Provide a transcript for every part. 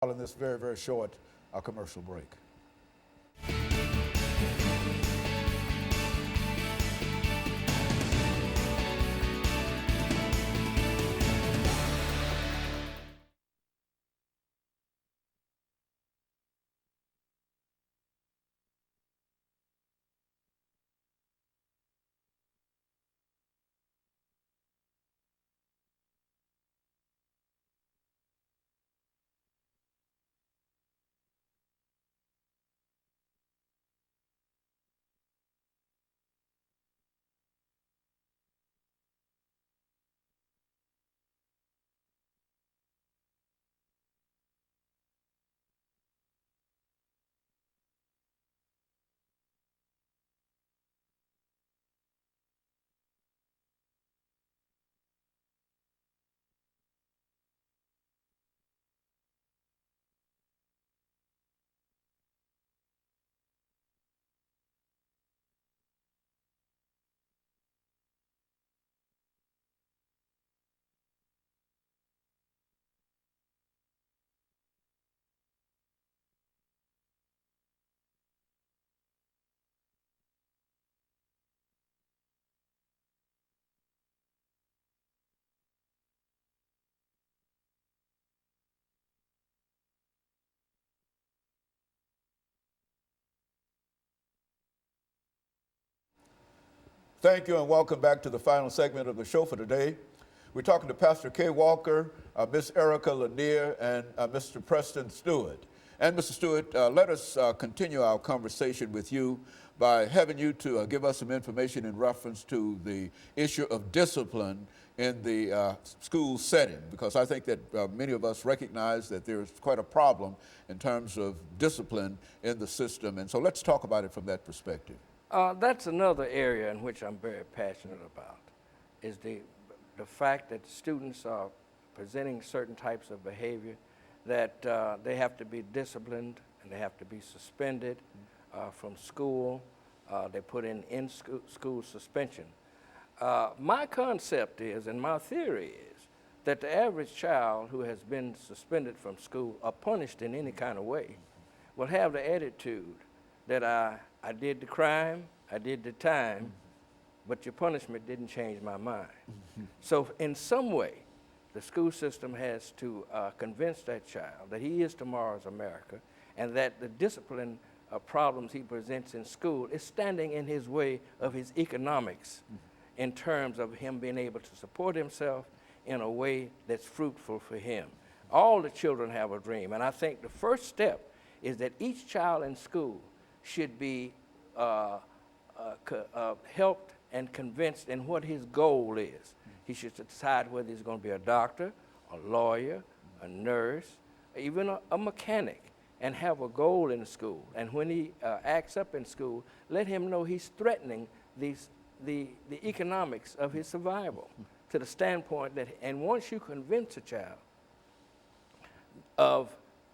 following this very, very short commercial break. Thank you and welcome back to the final segment of the show for today. We're talking to Pastor Kay Walker, Miss Erica Lanier, and Mr. Preston Stewart. And Mr. Stewart, let us continue our conversation with you by having you to give us some information in reference to the issue of discipline in the school setting, because I think that many of us recognize that there's quite a problem in terms of discipline in the system. And so let's talk about it from that perspective. That's another area in which I'm very passionate about, is the fact that students are presenting certain types of behavior that they have to be disciplined and they have to be suspended from school. They put in school suspension. My concept is, and my theory is, that the average child who has been suspended from school or punished in any kind of way will have the attitude that I did the crime, I did the time, but your punishment didn't change my mind. So in some way, the school system has to convince that child that he is tomorrow's America and that the discipline problems he presents in school is standing in his way of his economics in terms of him being able to support himself in a way that's fruitful for him. All the children have a dream, and I think the first step is that each child in school should be helped and convinced in what his goal is. He should decide whether he's going to be a doctor, a lawyer, a nurse, even a mechanic, and have a goal in school. And when he acts up in school, let him know he's threatening the economics of his survival to the standpoint that, and once you convince a child of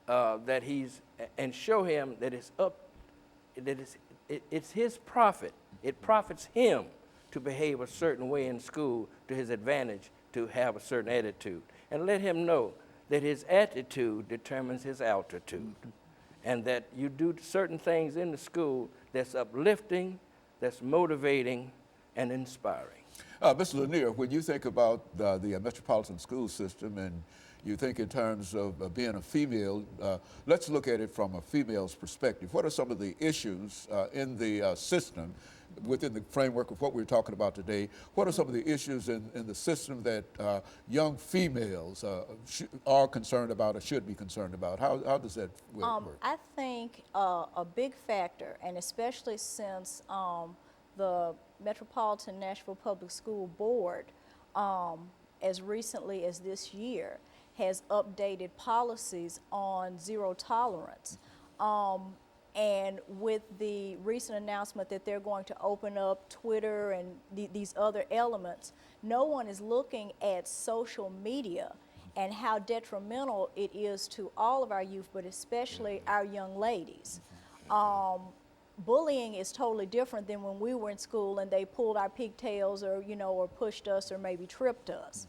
that he's, and show him that it's his profit. It profits him to behave a certain way in school to his advantage, to have a certain attitude. And let him know that his attitude determines his altitude. And that you do certain things in the school that's uplifting, that's motivating, and inspiring. Mr. Lanier, when you think about the metropolitan school system and you think in terms of being a female, let's look at it from a female's perspective. What are some of the issues in the system within the framework of what we're talking about today? What are some of the issues in the system that young females are concerned about or should be concerned about? How does that work? I think a big factor, and especially since the Metropolitan Nashville Public School Board, as recently as this year, has updated policies on zero tolerance. And with the recent announcement that they're going to open up Twitter and these other elements, no one is looking at social media and how detrimental it is to all of our youth, but especially our young ladies. Bullying is totally different than when we were in school and they pulled our pigtails or, or pushed us or maybe tripped us.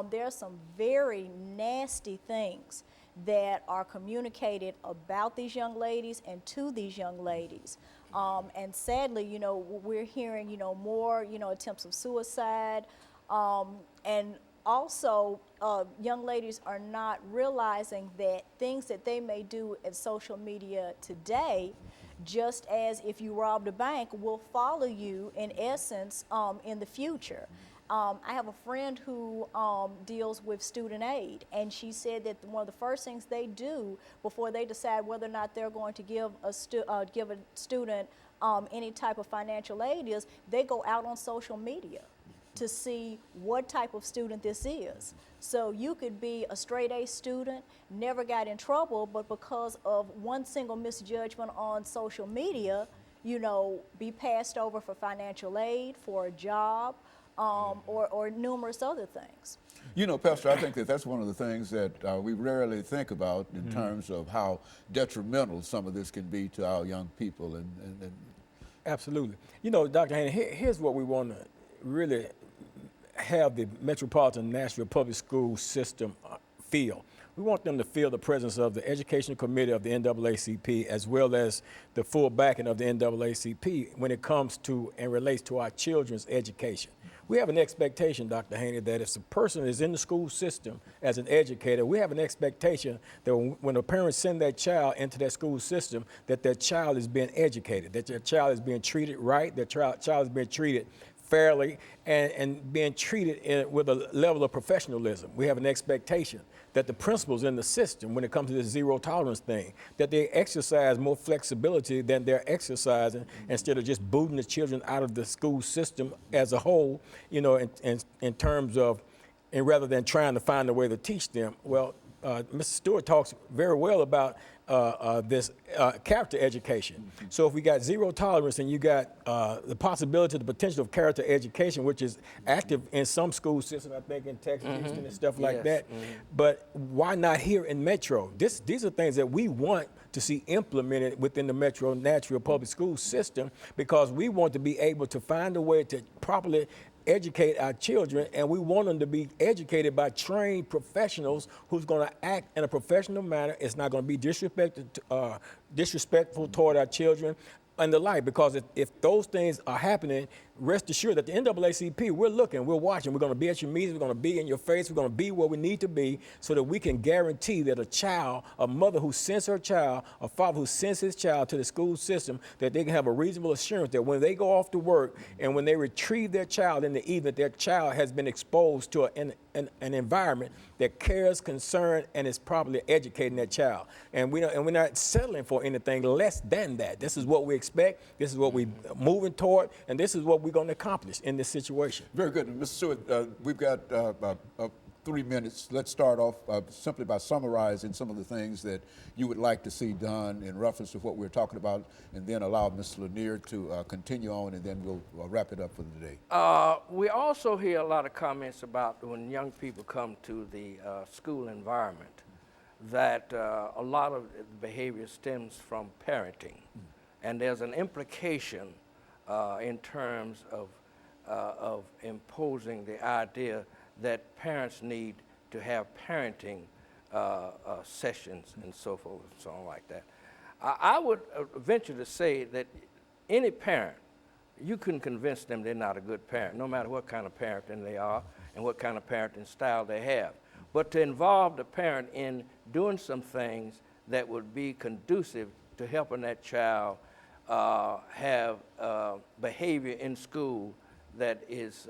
There are some very nasty things that are communicated about these young ladies and to these young ladies. And sadly, you know, we're hearing, you know, more, you know, attempts of suicide, and also, young ladies are not realizing that things that they may do at social media today, just as if you robbed a bank, will follow you in essence in the future. I have a friend who deals with student aid, and she said that one of the first things they do before they decide whether or not they're going to give a student any type of financial aid is they go out on social media to see what type of student this is. So you could be a straight A student, never got in trouble, but because of one single misjudgment on social media, you know, be passed over for financial aid, for a job, or numerous other things. You know, Pastor, I think that that's one of the things that we rarely think about in terms of how detrimental some of this can be to our young people. And Absolutely. You know, Dr. Haney, here's what we want to really have the Metropolitan Nashville Public School system feel. We want them to feel the presence of the Educational Committee of the NAACP as well as the full backing of the NAACP when it comes to and relates to our children's education. We have an expectation, Dr. Haney, that if a person is in the school system as an educator, we have an expectation that when a parent send their child into that school system, that their child is being educated, that their child is being treated right, their child is being treated fairly, and being treated with a level of professionalism. We have an expectation that the principals in the system, when it comes to this zero tolerance thing, that they exercise more flexibility than they're exercising instead of just booting the children out of the school system as a whole, you know, in terms of, and rather than trying to find a way to teach them. Well, Mr. Stewart talks very well about this character education. So if we got zero tolerance and you got the possibility, the potential of character education, which is active in some school systems, I think in Texas, Houston, and stuff like that. But why not here in Metro? These are things that we want to see implemented within the Metro Nashville Public School system, because we want to be able to find a way to properly educate our children, and we want them to be educated by trained professionals who's going to act in a professional manner. It's not going to be disrespectful toward our children and the like, because if those things are happening, rest assured that the NAACP, we're looking, we're watching, we're going to be at your meetings, we're going to be in your face, we're going to be where we need to be so that we can guarantee that a child, a mother who sends her child, a father who sends his child to the school system, that they can have a reasonable assurance that when they go off to work and when they retrieve their child in the evening, their child has been exposed to an environment that cares, concern, and is properly educating that child. And we're not settling for anything less than that. This is what we expect, this is what we're moving toward, and this is what we're going to accomplish in this situation. very good. Mr. Stewart, we've got about 3 minutes. Let's start off simply by summarizing some of the things that you would like to see done in reference to what we're talking about, and then allow Ms. Lanier to continue on, and then we'll wrap it up for the day. We also hear a lot of comments about when young people come to the school environment, that a lot of behavior stems from parenting. And there's an implication in terms of imposing the idea that parents need to have parenting sessions and so forth and so on like that. I would venture to say that any parent, you can convince them they're not a good parent, no matter what kind of parenting they are and what kind of parenting style they have. But to involve the parent in doing some things that would be conducive to helping that child have behavior in school that is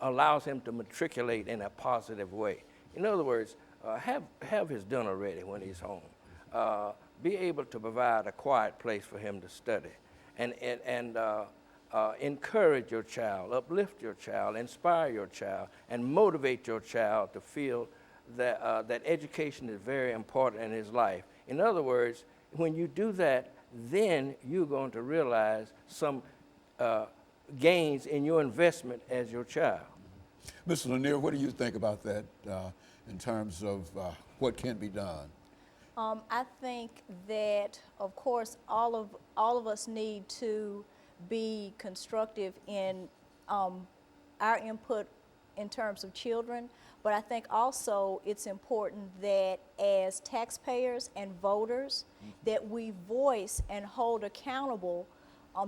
allows him to matriculate in a positive way. In other words, have his dinner ready when he's home. Be able to provide a quiet place for him to study, and encourage your child, uplift your child, inspire your child, and motivate your child to feel that that education is very important in his life. In other words, when you do that, then you're going to realize some gains in your investment as your child. Mr. Lanier, what do you think about that in terms of what can be done? I think that, of course, all of us need to be constructive in our input in terms of children, But I think also it's important that as taxpayers and voters, that we voice and hold accountable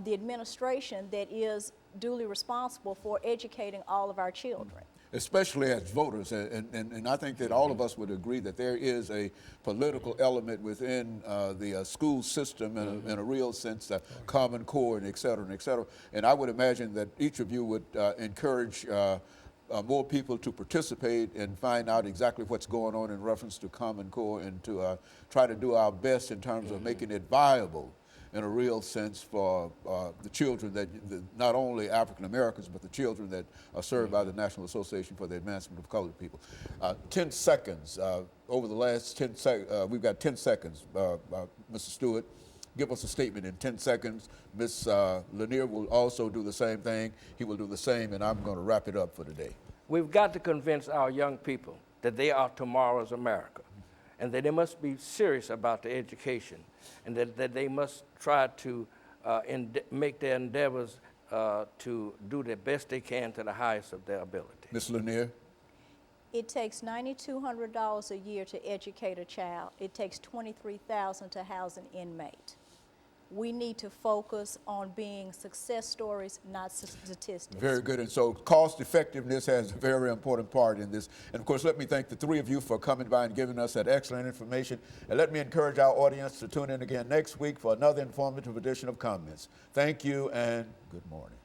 the administration that is duly responsible for educating all of our children. Especially as voters. And I think that all of us would agree that there is a political element within the school system in a real sense, Common Core and et cetera and et cetera. And I would imagine that each of you would encourage more people to participate and find out exactly what's going on in reference to Common Core, and to try to do our best in terms of making it viable in a real sense for the children that, not only African Americans, but the children that are served by the National Association for the Advancement of Colored People. 10 seconds, over the last 10 seconds, we've got 10 seconds, Mr. Stewart. Give us a statement in 10 seconds. Ms. Lanier will also do the same thing. He will do the same, and I'm going to wrap it up for today. We've got to convince our young people that they are tomorrow's America, and that they must be serious about their education, and that they must try to make their endeavors to do the best they can to the highest of their ability. Ms. Lanier? It takes $9,200 a year to educate a child. It takes $23,000 to house an inmate. We need to focus on being success stories, not statistics. Very good. And so cost effectiveness has a very important part in this. And of course, let me thank the three of you for coming by and giving us that excellent information. And let me encourage our audience to tune in again next week for another informative edition of Comments. Thank you and good morning.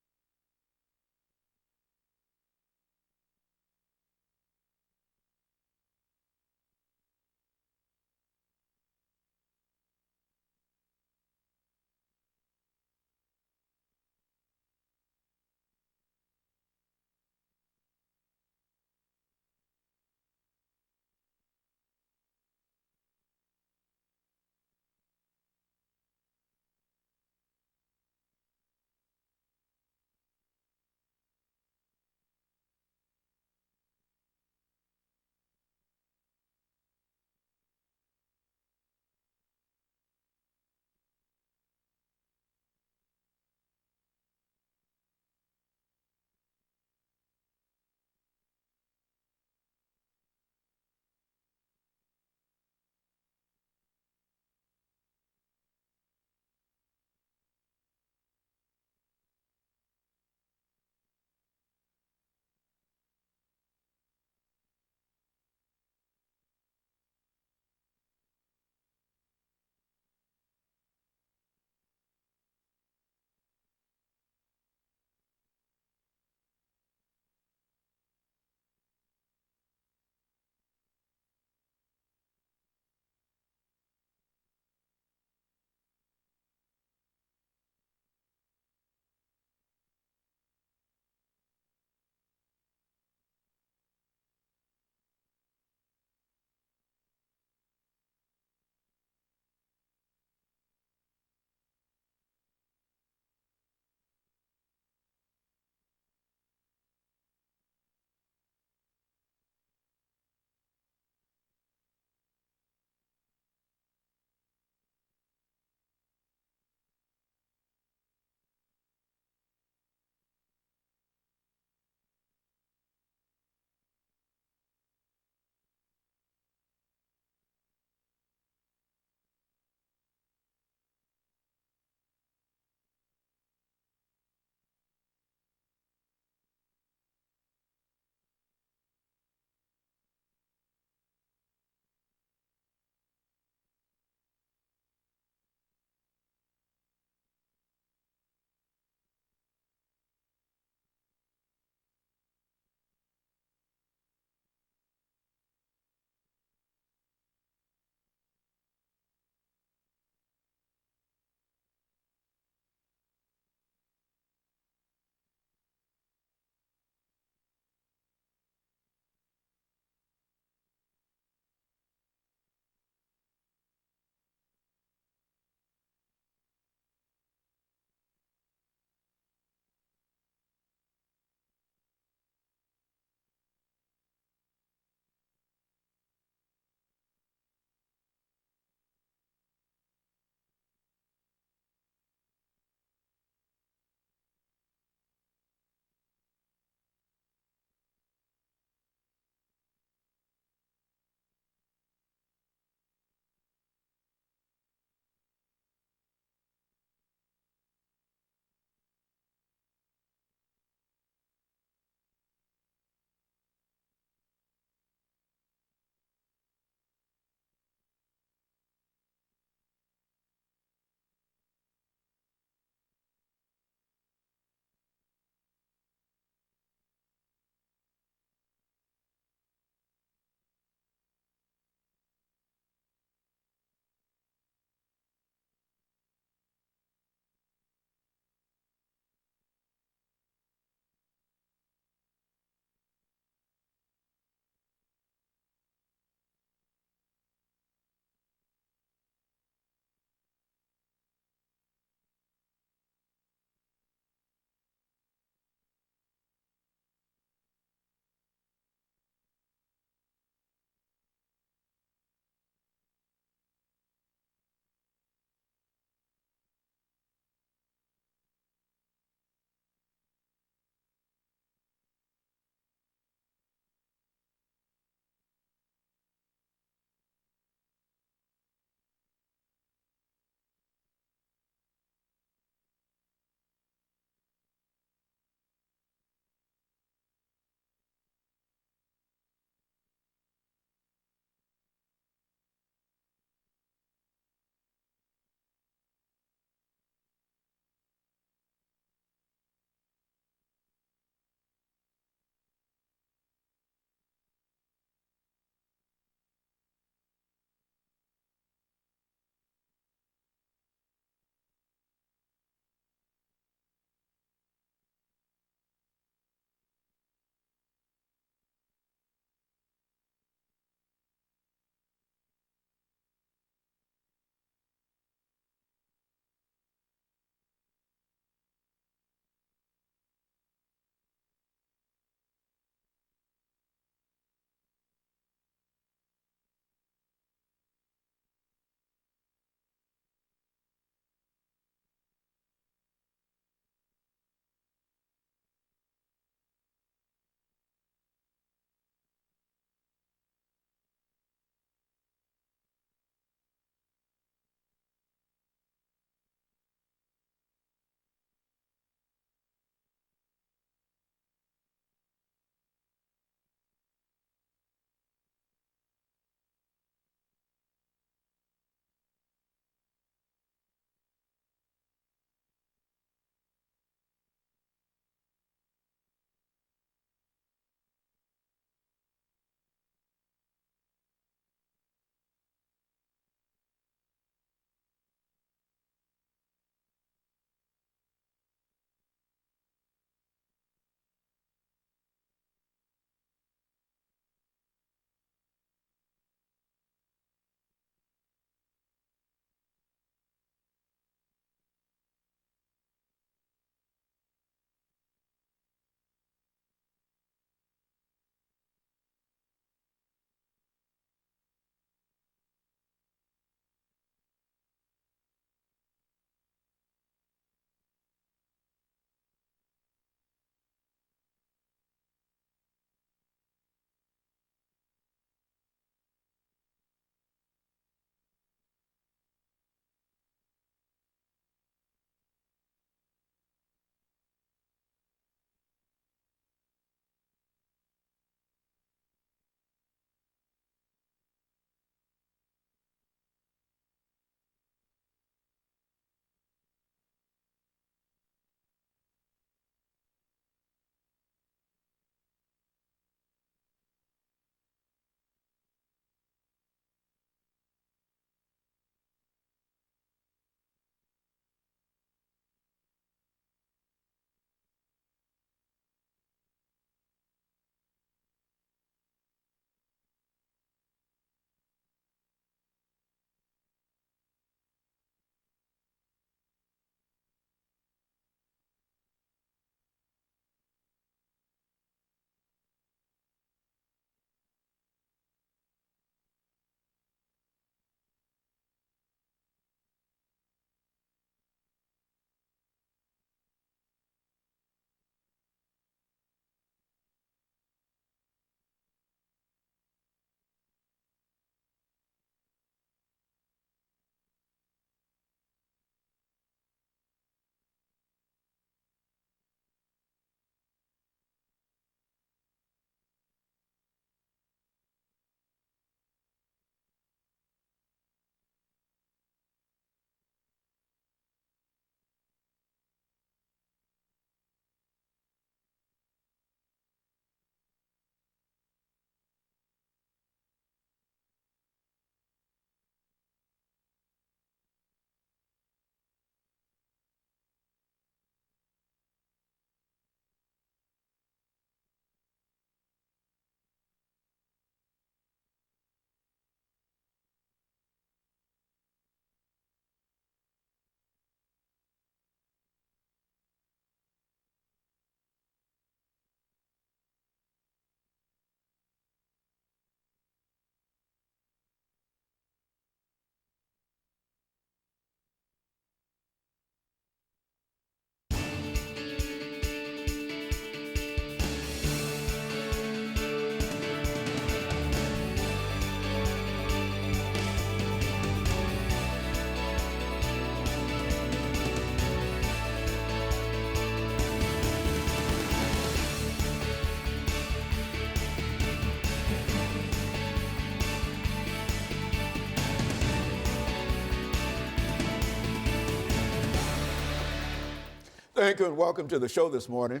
Thank you and welcome to the show this morning.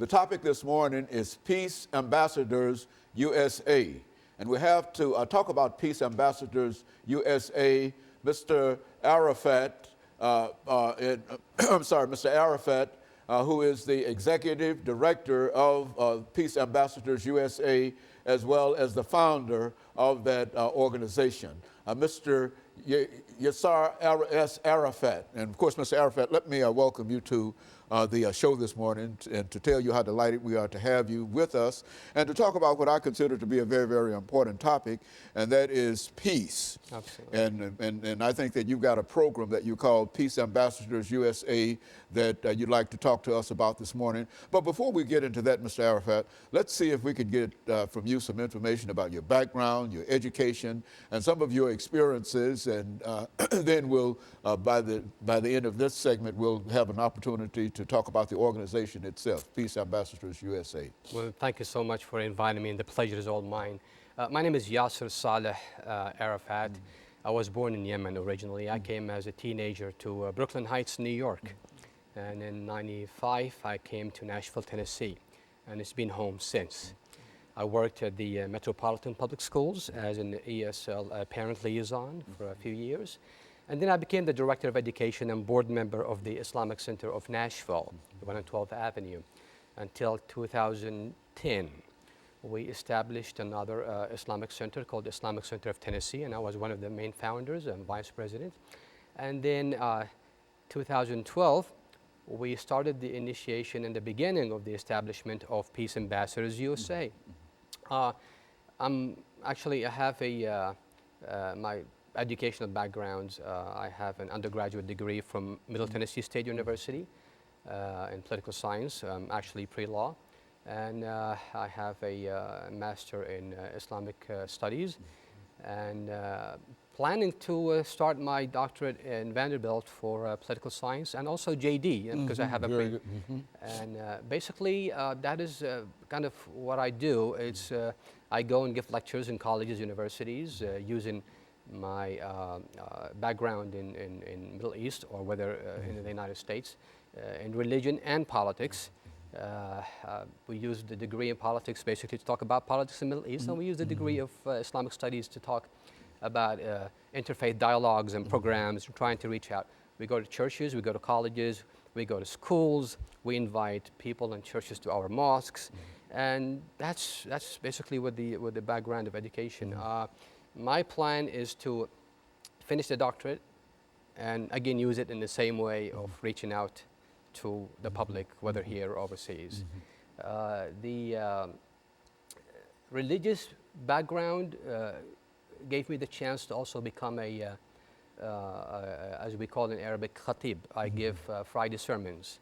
The topic this morning is Peace Ambassadors USA. And we have to talk about Peace Ambassadors USA, Mr. Arafat, Mr. Arafat, who is the Executive Director of Peace Ambassadors USA, as well as the founder of that organization. Mr. YSArafat. And of course, Mr. Arafat, let me welcome you to the show this morning and to tell you how delighted we are to have you with us and to talk about what I consider to be a very, very important topic, and that is peace. Absolutely. And I think that you've got a program that you call Peace Ambassadors USA that you'd like to talk to us about this morning. But before we get into that, Mr. Arafat, let's see if we could get from you some information about your background, your education, and some of your experiences, and then we'll, by the end of this segment, we'll have an opportunity to talk about the organization itself, Peace Ambassadors USA. Well, thank you so much for inviting me, and the pleasure is all mine. My name is Yasser Saleh Arafat. I was born in Yemen originally. I came as a teenager to Brooklyn Heights, New York. And in '95, I came to Nashville, Tennessee, and it's been home since. I worked at the Metropolitan Public Schools as an ESL parent liaison for a few years. And then I became the Director of Education and board member of the Islamic Center of Nashville, the one on 12th Avenue, until 2010. We established another Islamic center called the Islamic Center of Tennessee, and I was one of the main founders and vice president. And then 2012, we started the initiation and the beginning of the establishment of Peace Ambassadors USA. I have my educational backgrounds. I have an undergraduate degree from Middle Tennessee State University in political science, actually pre-law. And I have a master in Islamic studies, and planning to start my doctorate in Vanderbilt for political science and also JD, because I have a very good. And basically that is kind of what I do. It's I go and give lectures in colleges, universities, using my background in Middle East, or whether in the United States, in religion and politics. We use the degree in politics basically to talk about politics in the Middle East, and we use the degree of Islamic studies to talk about interfaith dialogues and programs, trying to reach out. We go to churches, we go to colleges, we go to schools, we invite people and churches to our mosques, and that's basically with the background of education. My plan is to finish the doctorate and again use it in the same way of reaching out to the public, whether here or overseas. The religious background gave me the chance to also become as we call in Arabic, khatib. I give Friday sermons.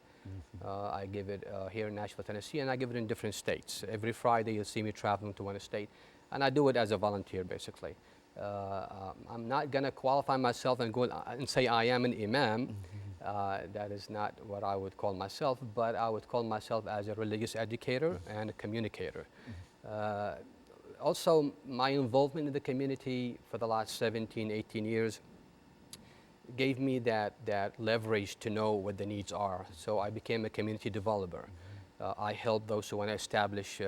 I give it here in Nashville, Tennessee, and I give it in different states. Every Friday you'll see me traveling to one state, and I do it as a volunteer, basically. I'm not going to qualify myself and go and say I am an imam. That is not what I would call myself, but I would call myself as a religious educator and a communicator. Also, my involvement in the community for the last 17, 18 years gave me that leverage to know what the needs are. So I became a community developer. I help those who want to establish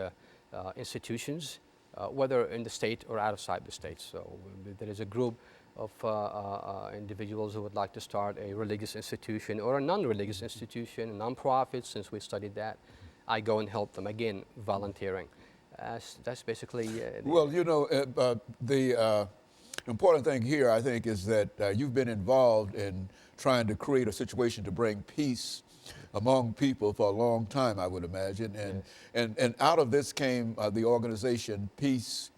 institutions, whether in the state or outside the state. So there is a group of individuals who would like to start a religious institution or a non-religious institution, a non-profit, since we studied that. I go and help them, again, volunteering. That's basically Well, you know, the important thing here, I think, is that you've been involved in trying to create a situation to bring peace among people for a long time, I would imagine. And out of this came the organization Peace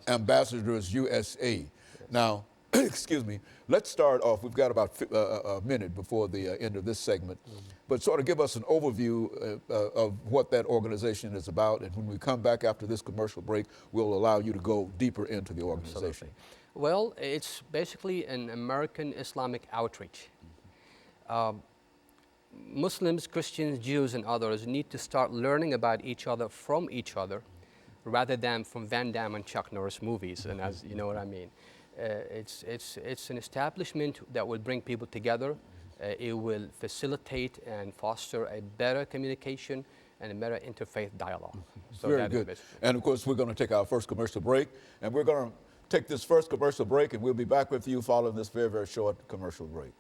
Ambassadors USA. Yes. Now, excuse me, let's start off. We've got about a minute before the end of this segment, but sort of give us an overview of what that organization is about. And when we come back after this commercial break, we'll allow you to go deeper into the organization. Absolutely. Well, it's basically an American Islamic outreach. Muslims, Christians, Jews, and others need to start learning about each other from each other, rather than from Van Damme and Chuck Norris movies, and as you know what I mean. It's an establishment that will bring people together It will facilitate and foster a better communication and a better interfaith dialogue. So Very that is good. basically- And of course, we're going to take our first commercial break. And we're going to take this first commercial break, and we'll be back with you following this very, very short commercial break.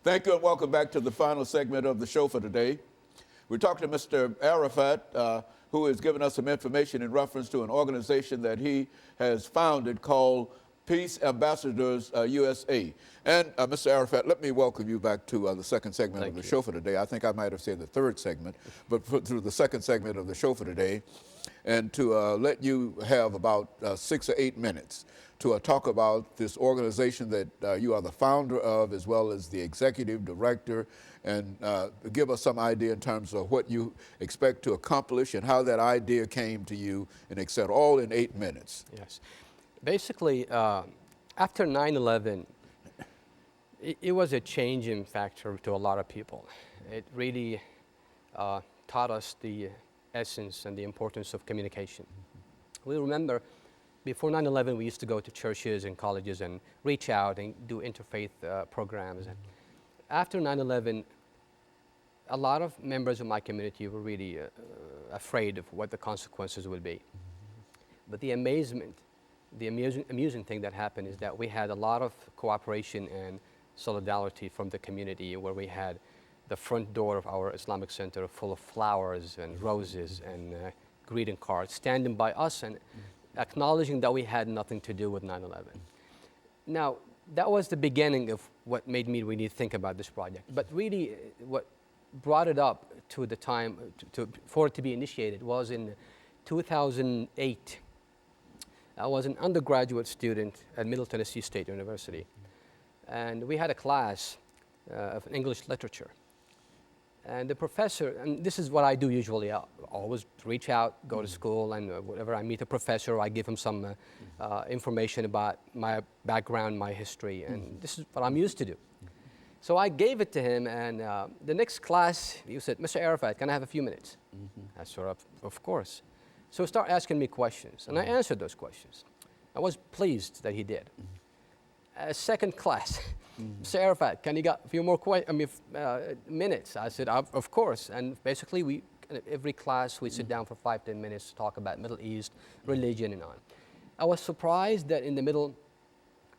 Thank you and welcome back to the final segment of the show for today. We're talking to Mr. Arafat, who has given us some information in reference to an organization that he has founded called Peace Ambassadors USA. And Mr. Arafat, let me welcome you back to the second segment of the show for today. I think I might have said the third segment, but through the second segment of the show for today, and to let you have about 6 or 8 minutes to talk about this organization that you are the founder of, as well as the executive director, and give us some idea in terms of what you expect to accomplish and how that idea came to you, and et cetera, all in 8 minutes. Yes. Basically, after 9/11, it was a changing factor to a lot of people. It really taught us the essence and the importance of communication. We remember before 9/11, we used to go to churches and colleges and reach out and do interfaith programs. And after 9/11, a lot of members of my community were really afraid of what the consequences would be. But the amusing thing that happened is that we had a lot of cooperation and solidarity from the community, where we had the front door of our Islamic center full of flowers and roses and greeting cards standing by us and acknowledging that we had nothing to do with 9/11. Now, that was the beginning of what made me really think about this project. But really, what brought it up to the time for it to be initiated was in 2008. I was an undergraduate student at Middle Tennessee State University, and we had a class of English literature. And the professor, and this is what I do usually, I always reach out, go to school, and whenever I meet a professor, I give him some information about my background, my history, and this is what I'm used to do. So I gave it to him, and the next class, he said, "Mr. Arafat, can I have a few minutes?" I said, of course. So he started asking me questions, and I answered those questions. I was pleased that he did. Second class, Mr. Arafat, can you got a few more minutes? I said, of course. And basically, every class, we sit down for 5-10 minutes to talk about Middle East, religion, and on. I was surprised that in the middle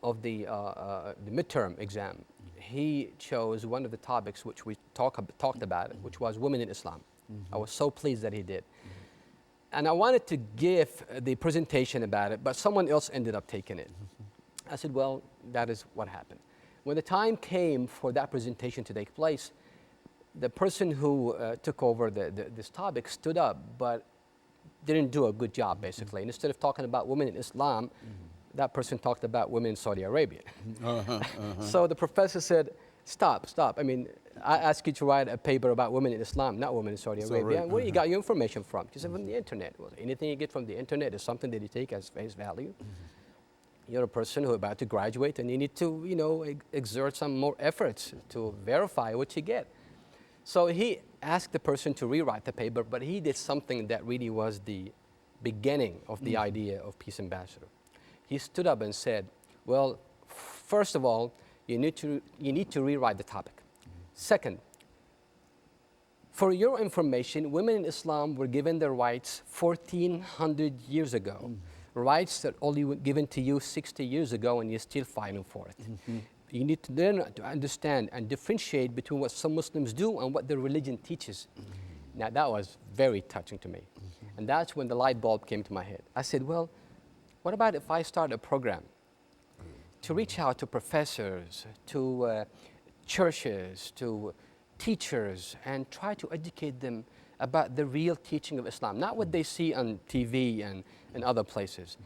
of the midterm exam, he chose one of the topics which we talked about, which was women in Islam. I was so pleased that he did. And I wanted to give the presentation about it, but someone else ended up taking it. I said, well, that is what happened. When the time came for that presentation to take place, the person who took over this topic stood up, but didn't do a good job, basically. And instead of talking about women in Islam, that person talked about women in Saudi Arabia. So the professor said, stop. I mean, I asked you to write a paper about women in Islam, not women in Saudi Arabia. And where you got your information from? He said, from the internet. Well, anything you get from the internet is something that you take as face value. You're a person who's about to graduate, and you need to, exert some more efforts to verify what you get. So he asked the person to rewrite the paper, but he did something that really was the beginning of the idea of Peace Ambassador. He stood up and said, well, first of all, you need to rewrite the topic. Second, for your information, women in Islam were given their rights 1,400 years ago. Rights that only were given to you 60 years ago, and you're still fighting for it. You need to learn to understand and differentiate between what some Muslims do and what their religion teaches. Now, that was very touching to me. And that's when the light bulb came to my head. I said, well, what about if I start a program to reach out to professors, to churches, to teachers, and try to educate them about the real teaching of Islam, not what they see on TV and other places.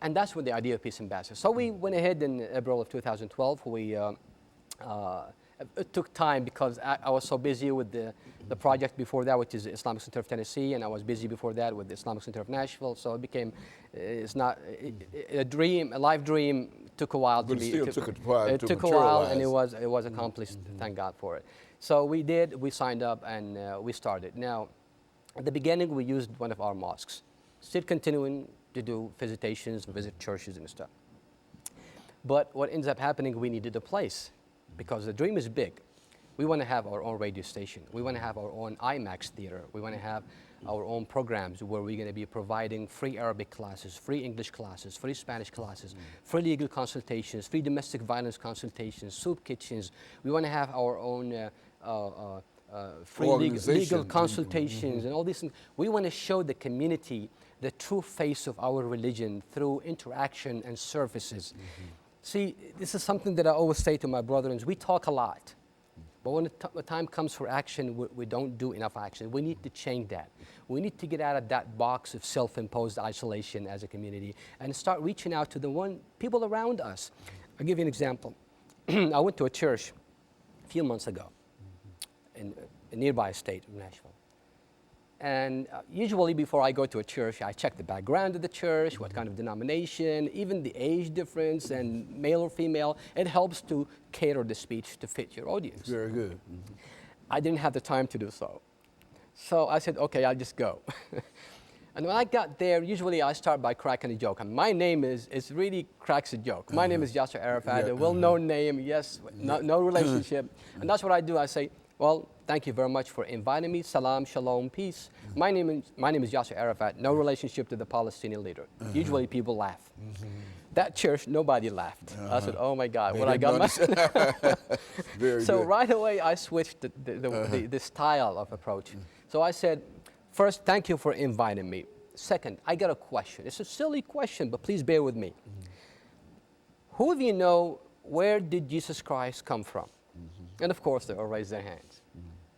And that's when the idea of Peace Ambassador. So we went ahead in April of 2012. It took time because I was so busy with the project before that, which is the Islamic Center of Tennessee, and I was busy before that with the Islamic Center of Nashville. So it became, it's not a dream, a live dream. Took a while But to be. it still took a while It to took a while, and materialize. it was accomplished. Thank God for it. So we did. We signed up and we started. Now, at the beginning, we used one of our mosques. Still continuing to do visitations, visit churches and stuff. But what ends up happening, we needed a place because the dream is big. We want to have our own radio station. We want to have our own IMAX theater. We want to have our own programs where we're going to be providing free Arabic classes, free English classes, free Spanish classes, free legal consultations, free domestic violence consultations, soup kitchens. We want to have our own free legal consultations and all these things. We want to show the community the true face of our religion through interaction and services. See, this is something that I always say to my brothers. We talk a lot, but when the time comes for action, we don't do enough action. We need to change that. We need to get out of that box of self-imposed isolation as a community and start reaching out to the people around us. I'll give you an example. I went to a church a few months ago in a nearby state of Nashville. And usually before I go to a church, I check the background of the church, what kind of denomination, even the age difference and male or female. It helps to cater the speech to fit your audience. Very good. I didn't have the time to do so. So I said, okay, I'll just go. And when I got there, usually I start by cracking a joke. And my name really cracks a joke. My name is YSArafat1and2, a well-known name, yes, no relationship. And that's what I do. I say, well, thank you very much for inviting me. Salam, shalom, peace. My name is YSArafat1and2, no relationship to the Palestinian leader. Usually people laugh. That church, nobody laughed. I said, oh my God, what I got myself. So right away, I switched the style of approach. So I said, first, thank you for inviting me. Second, I got a question. It's a silly question, but please bear with me. Who of you know where did Jesus Christ come from? And of course, they all raised their hands.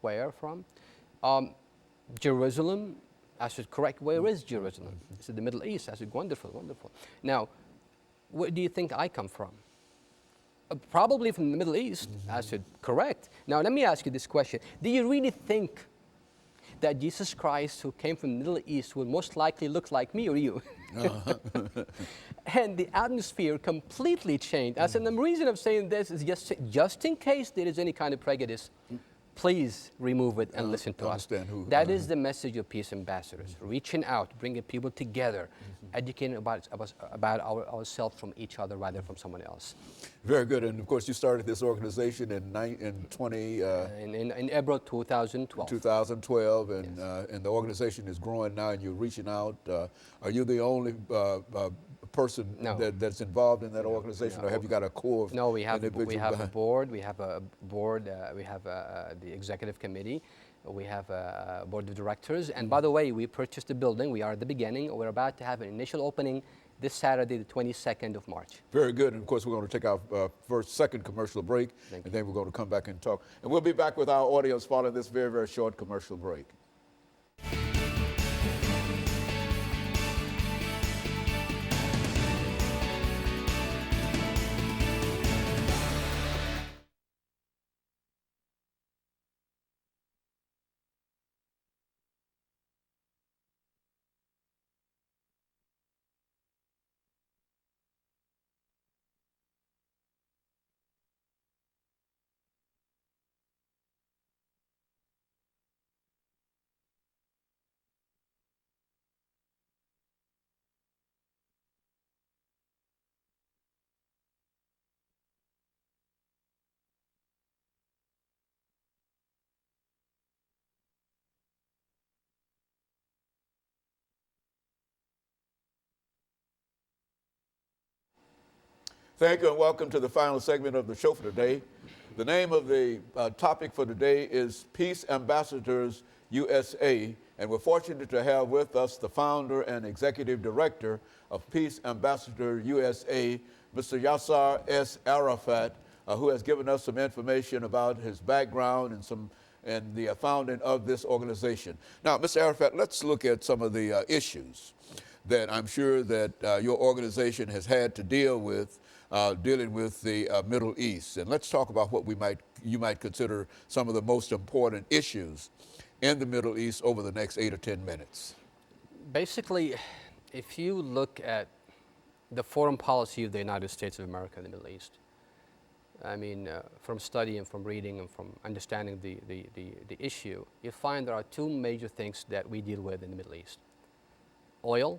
Where from? Jerusalem. I said, correct, where is Jerusalem? He said, the Middle East. I said, wonderful, wonderful. Now, where do you think I come from? Probably from the Middle East. I said, correct. Now, let me ask you this question. Do you really think that Jesus Christ, who came from the Middle East, will most likely look like me or you? And the atmosphere completely changed. I said, the reason I'm saying this is just in case there is any kind of prejudice, please remove it and listen to us. That is the message of Peace Ambassadors, reaching out, bringing people together, educating about ourselves from each other rather from someone else. Very good. And of course, you started this organization in April 2012. 2012, and, yes. And the organization is growing now, and you're reaching out. Are you the only person that's involved in that organization, or have you got a core of No, we have a board. We have the executive committee. We have a board of directors. And by the way, we purchased the building. We are at the beginning. We're about to have an initial opening this Saturday, the 22nd of March. Very good. And of course, we're going to take our second commercial break, and then we're going to come back and talk. And we'll be back with our audience following this very, very short commercial break. Thank you and welcome to the final segment of the show for today. The name of the topic for today is Peace Ambassadors USA, and we're fortunate to have with us the founder and executive director of Peace Ambassador USA, Mr. Yasser S. Arafat, who has given us some information about his background and the founding of this organization. Now, Mr. Arafat, let's look at some of the issues that I'm sure that your organization has had to deal with dealing with the Middle East. And let's talk about what you might consider some of the most important issues in the Middle East over the next 8 or 10 minutes. Basically, if you look at the foreign policy of the United States of America in the Middle East, I mean, from study and from reading and from understanding the issue, you find there are two major things that we deal with in the Middle East: oil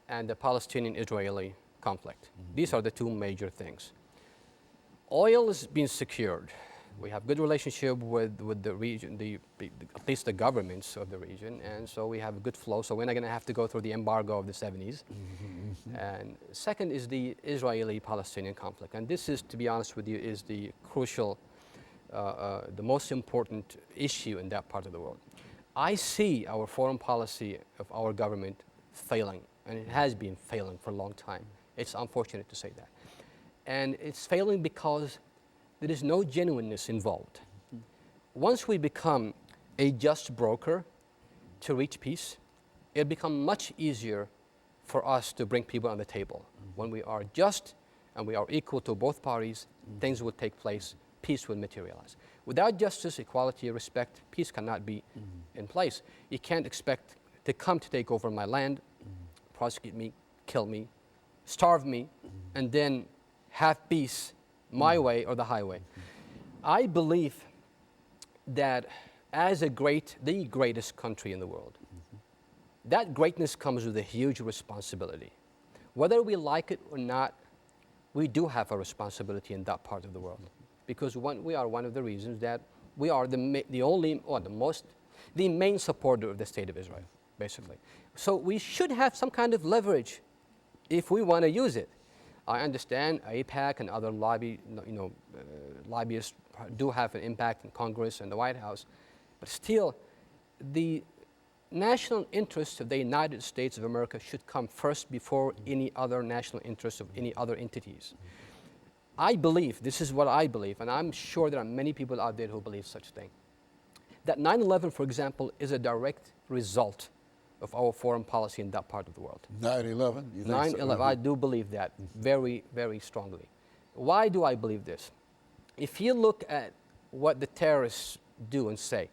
and the Palestinian-Israeli conflict. These are the two major things. Oil is being secured. We have good relationship with the region, at least the governments of the region, and so we have a good flow, so we're not going to have to go through the embargo of the 70s. And second is the Israeli-Palestinian conflict, and this is, to be honest with you, is the crucial, the most important issue in that part of the world. I see our foreign policy of our government failing, and it has been failing for a long time. It's unfortunate to say that. And it's failing because there is no genuineness involved. Once we become a just broker to reach peace, it'll become much easier for us to bring people on the table. When we are just and we are equal to both parties, things will take place, peace will materialize. Without justice, equality, respect, peace cannot be in place. You can't expect to come to take over my land, prosecute me, kill me, starve me, and then have peace my way or the highway. I believe that as the greatest country in the world, that greatness comes with a huge responsibility. Whether we like it or not, we do have a responsibility in that part of the world, because we are one of the reasons that we are the main supporter of the state of Israel, basically. So we should have some kind of leverage if we want to use it. I understand AIPAC and other lobbyists do have an impact in Congress and the White House, but still, the national interests of the United States of America should come first before any other national interests of any other entities. I believe, this is what I believe, and I'm sure there are many people out there who believe such a thing, that 9/11, for example, is a direct result of our foreign policy in that part of the world. 9/11? 9/11, I do believe that very, very strongly. Why do I believe this? If you look at what the terrorists do and say,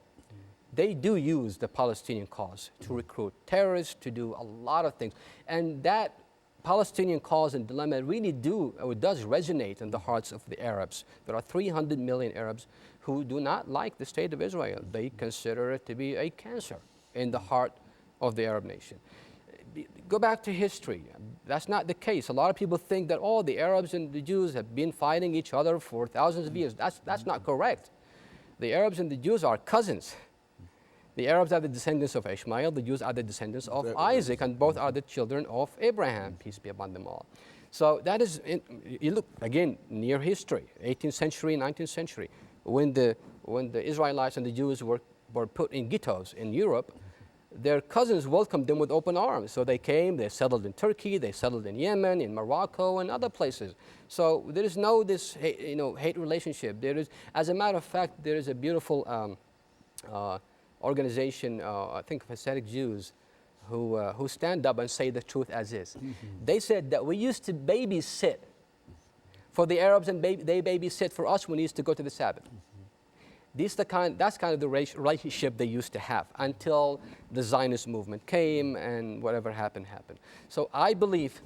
they do use the Palestinian cause to recruit terrorists, to do a lot of things. And that Palestinian cause and dilemma really does resonate in the hearts of the Arabs. There are 300 million Arabs who do not like the state of Israel. They consider it to be a cancer in the heart of the Arab nation. Go back to history. That's not the case. A lot of people think that, oh, the Arabs and the Jews have been fighting each other for thousands of years. That's not correct. The Arabs and the Jews are cousins. The Arabs are the descendants of Ishmael, the Jews are the descendants of Isaac, and both are the children of Abraham, peace be upon them all. So that is, you look, again, near history, 18th century, 19th century, when the Israelites and the Jews were put in ghettos in Europe, their cousins welcomed them with open arms. So they came, they settled in Turkey, they settled in Yemen, in Morocco, and other places. So there is no hate relationship. There is, as a matter of fact, there is a beautiful organization, I think of Hasidic Jews, who stand up and say the truth as is. They said that we used to babysit for the Arabs, and they babysit for us when we used to go to the Sabbath. That's kind of the relationship they used to have until the Zionist movement came and whatever happened. So I believe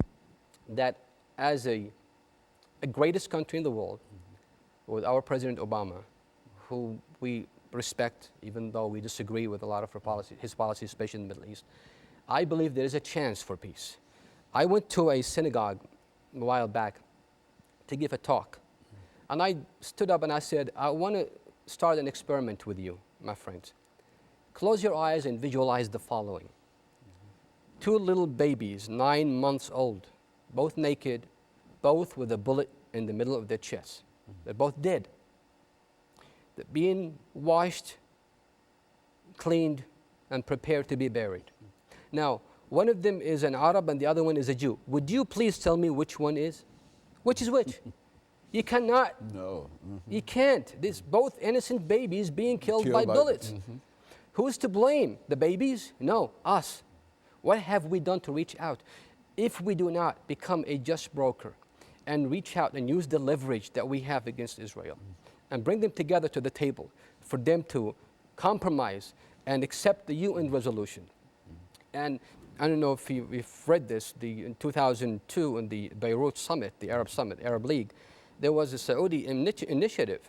that as a greatest country in the world, with our President Obama, who we respect, even though we disagree with a lot of his policies, especially in the Middle East, I believe there is a chance for peace. I went to a synagogue a while back to give a talk, and I stood up and I said, I want to start an experiment with you, my friends. Close your eyes and visualize the following. Two little babies, 9 months old, both naked, both with a bullet in the middle of their chest. They're both dead. They're being washed, cleaned, and prepared to be buried. Now, one of them is an Arab and the other one is a Jew. Would you please tell me which one is? Which is which? You cannot. No. You can't. These both innocent babies being killed by bullets. Who's to blame? The babies? No, us. What have we done to reach out? If we do not become a just broker and reach out and use the leverage that we have against Israel and bring them together to the table for them to compromise and accept the UN resolution. And I don't know if you've read this, in 2002 in the Beirut summit, the Arab summit, Arab League, there was a Saudi initiative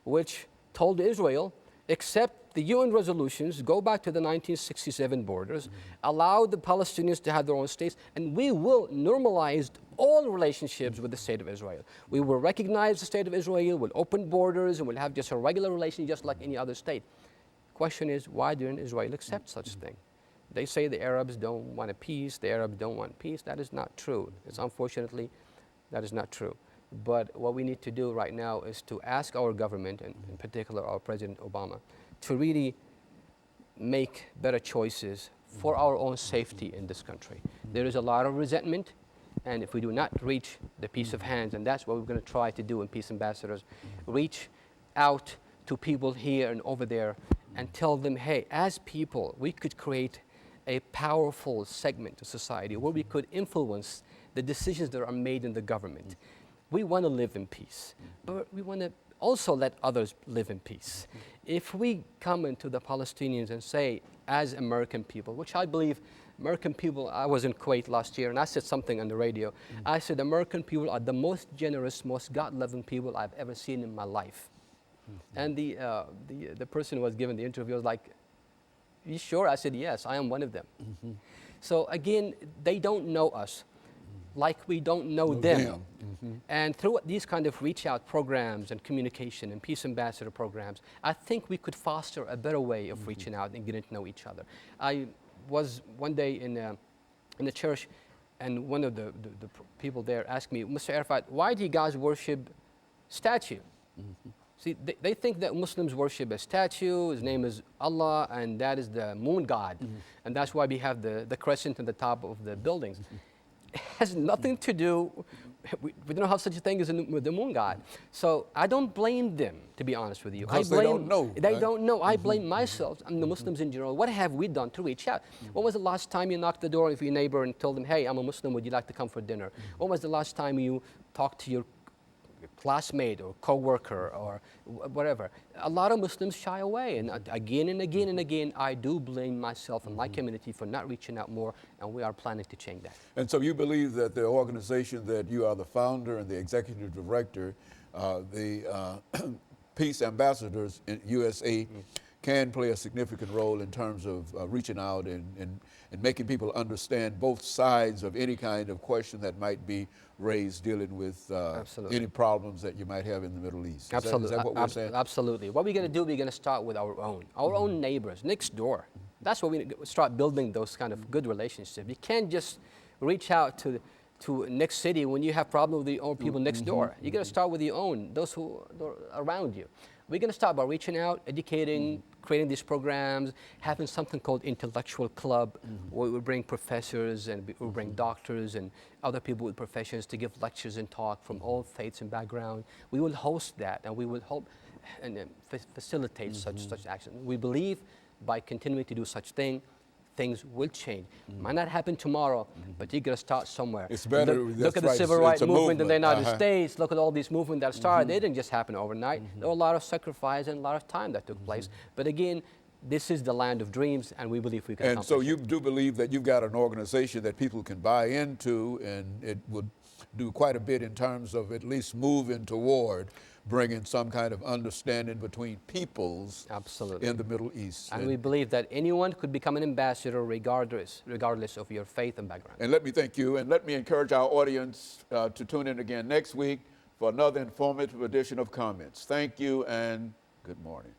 which told Israel, accept the UN resolutions, go back to the 1967 borders, allow the Palestinians to have their own states, and we will normalize all relationships with the state of Israel. We will recognize the state of Israel, we'll open borders, and we'll have just a regular relation just like any other state. Question is, why didn't Israel accept such a thing? They say the Arabs don't want a peace, the Arabs don't want peace. That is not true. It's unfortunately, that is not true. But what we need to do right now is to ask our government, and in particular our President Obama, to really make better choices for our own safety in this country. There is a lot of resentment, and if we do not reach the peace of hands, and that's what we're going to try to do in Peace Ambassadors, reach out to people here and over there and tell them, hey, as people, we could create a powerful segment of society where we could influence the decisions that are made in the government. We want to live in peace, but we want to also let others live in peace. If we come into the Palestinians and say, as American people, which I believe American people, I was in Kuwait last year and I said something on the radio. I said American people are the most generous, most God-loving people I've ever seen in my life. And the person who was given the interview was like, you sure? I said, yes, I am one of them. So again, they don't know us like we don't know them. And through these kind of reach out programs and communication and peace ambassador programs, I think we could foster a better way of reaching out and getting to know each other. I was one day in the church, and one of the people there asked me, Mr. Arafat, why do you guys worship statue? See, they think that Muslims worship a statue, his name is Allah, and that is the moon god. And that's why we have the crescent on the top of the buildings. It has nothing to do, we don't have such a thing as the moon god. So I don't blame them, to be honest with you. Because they don't know. They don't know. I blame myself and the Muslims in general. What have we done to reach out? When was the last time you knocked the door of your neighbor and told them, hey, I'm a Muslim, would you like to come for dinner? When was the last time you talked to your classmate or co-worker or whatever? A lot of Muslims shy away, and again and again and again, I do blame myself and my community for not reaching out more, and we are planning to change that. And so you believe that the organization that you are the founder and the executive director, the Peace Ambassadors in USA, can play a significant role in terms of reaching out and making people understand both sides of any kind of question that might be raised dealing with any problems that you might have in the Middle East. Absolutely. Is that what we're saying? Absolutely. What we're going to do, we're going to start with our own neighbors next door. That's what we start building, those kind of good relationships. You can't just reach out to next city when you have problems with the own people next door. You got to start with your own, those who are around you. We're going to start by reaching out, educating, creating these programs, having something called intellectual club, where we bring professors and we bring doctors and other people with professions to give lectures and talk from all faiths and background. We will host that, and we will help and facilitate such action. We believe by continuing to do such things will change. Might not happen tomorrow, but you got to start somewhere. It's better. Look at the civil rights movement in the United States. Look at all these movements that started. They didn't just happen overnight. There were a lot of sacrifice and a lot of time that took place. But again, this is the land of dreams, and we believe we can accomplish so you do believe that you've got an organization that people can buy into, and it would do quite a bit in terms of at least moving toward bringing some kind of understanding between peoples in the Middle East. And we believe that anyone could become an ambassador regardless of your faith and background. And let me thank you, and let me encourage our audience to tune in again next week for another informative edition of Comments. Thank you, and good morning.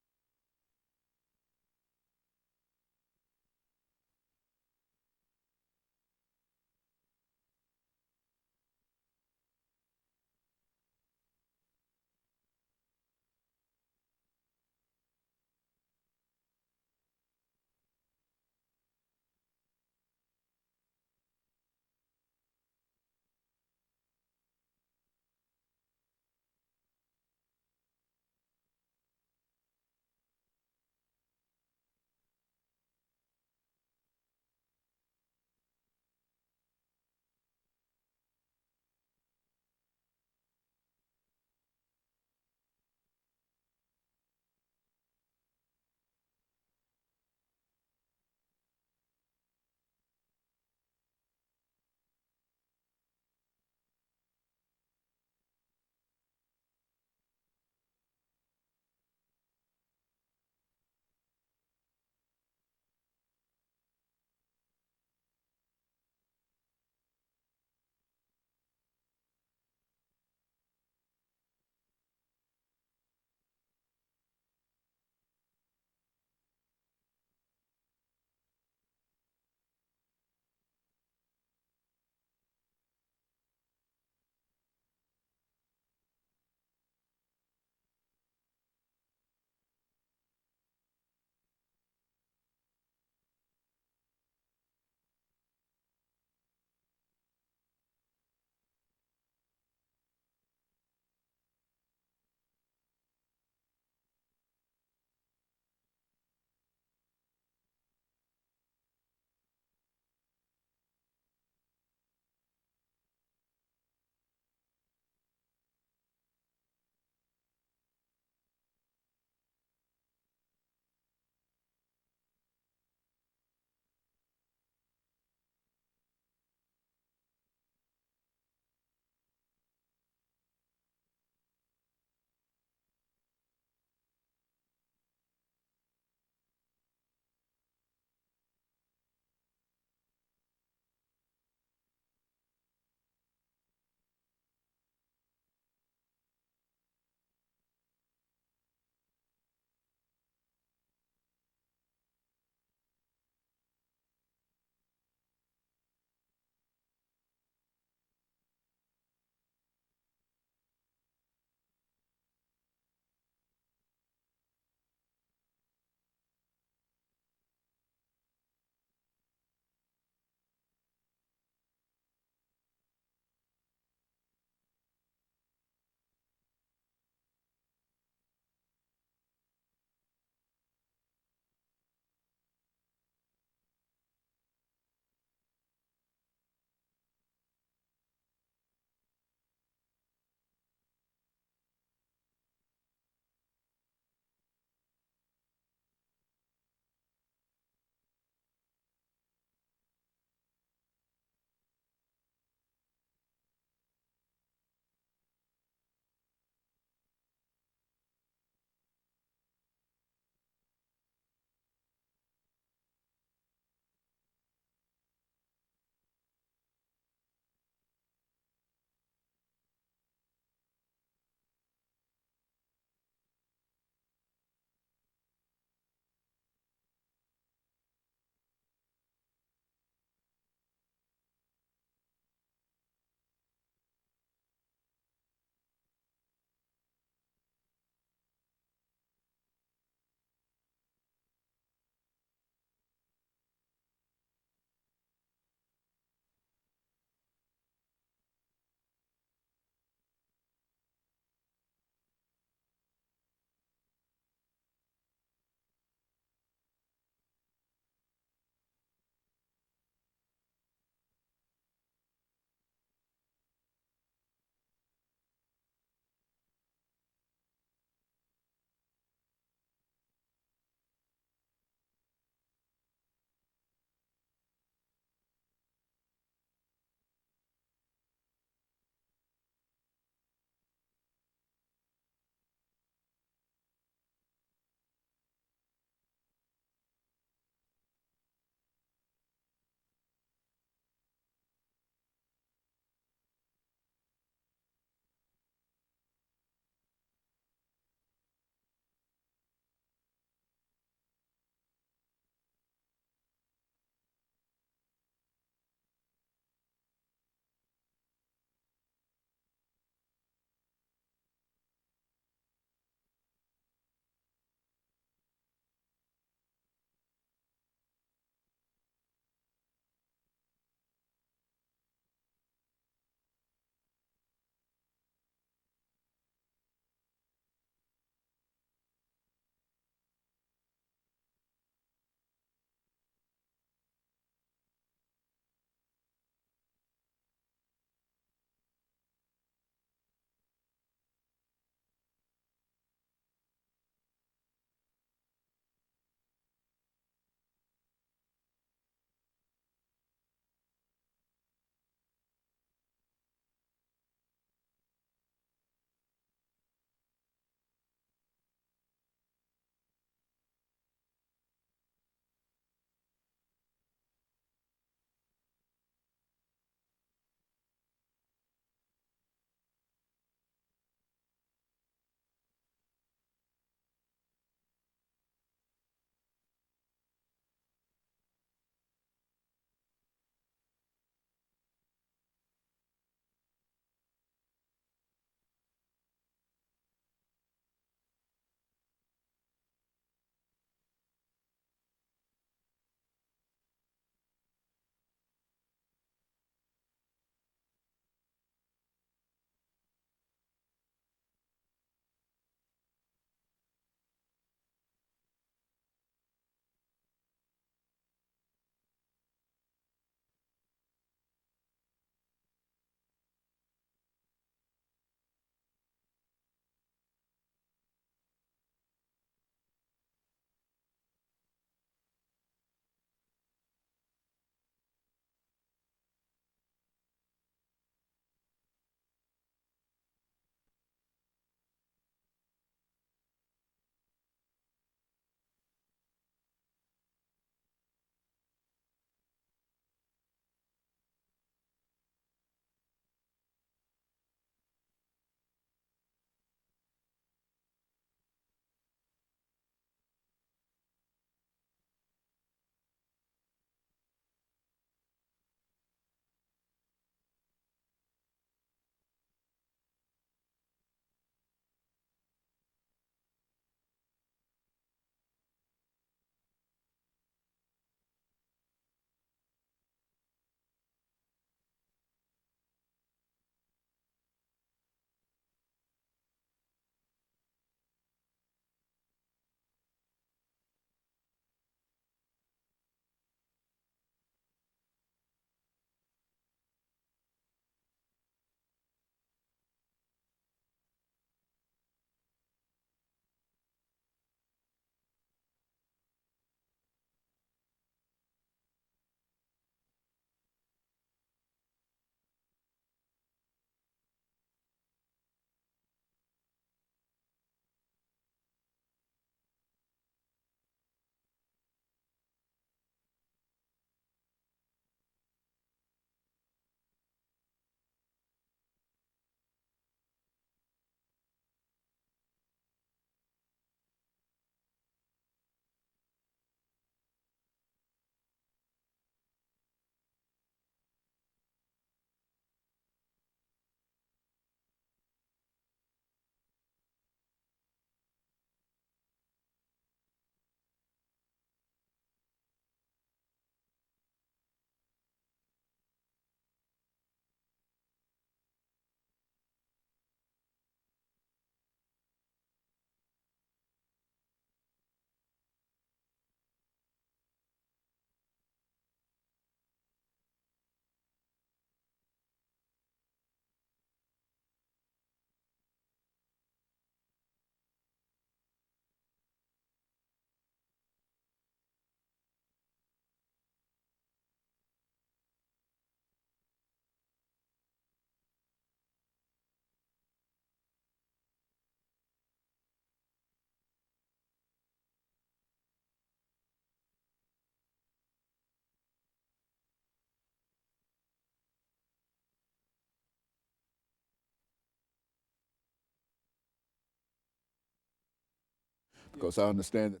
because I understand that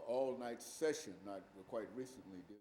all-night session, not quite recently, did.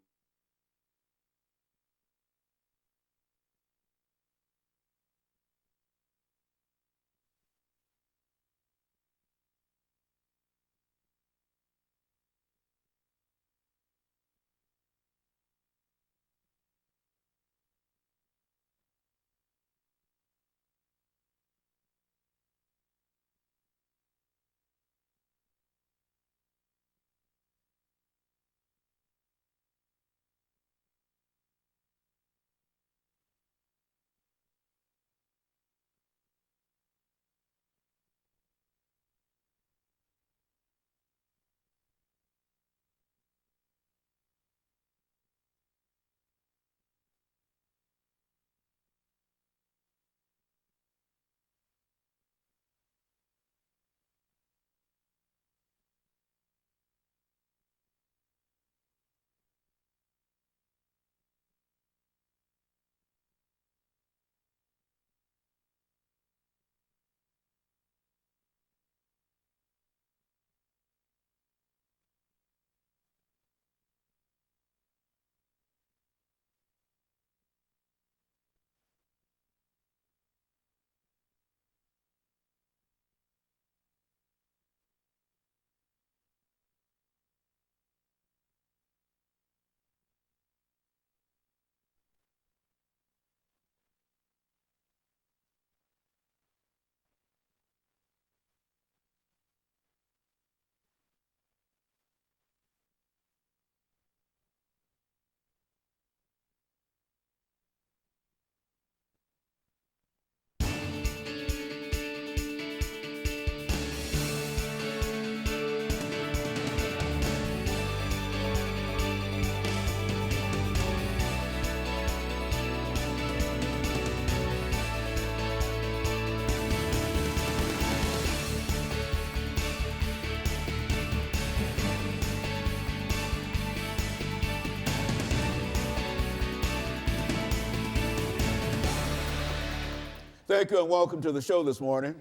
Thank you and welcome to the show this morning.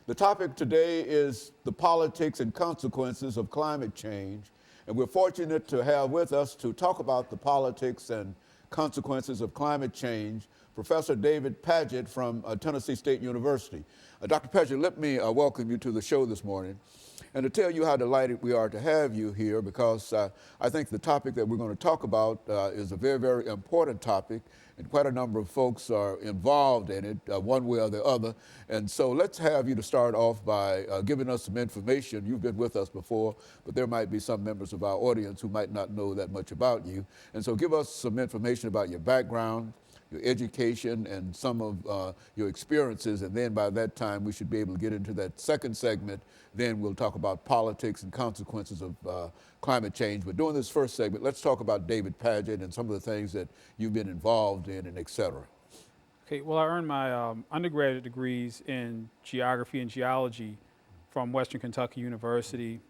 The topic today is the politics and consequences of climate change. And we're fortunate to have with us to talk about the politics and consequences of climate change, Professor David Padgett from Tennessee State University. Dr. Padgett, let me welcome you to the show this morning and to tell you how delighted we are to have you here, because I think the topic that we're going to talk about is a very, very important topic, and quite a number of folks are involved in it one way or the other. And so let's have you to start off by giving us some information. You've been with us before, but there might be some members of our audience who might not know that much about you. And so give us some information about your background, your education, and some of your experiences, and then by that time we should be able to get into that second segment. Then we'll talk about politics and consequences of climate change. But during this first segment, let's talk about David Padgett and some of the things that you've been involved in, and et cetera. Okay, well, I earned my undergraduate degrees in geography and geology from Western Kentucky University,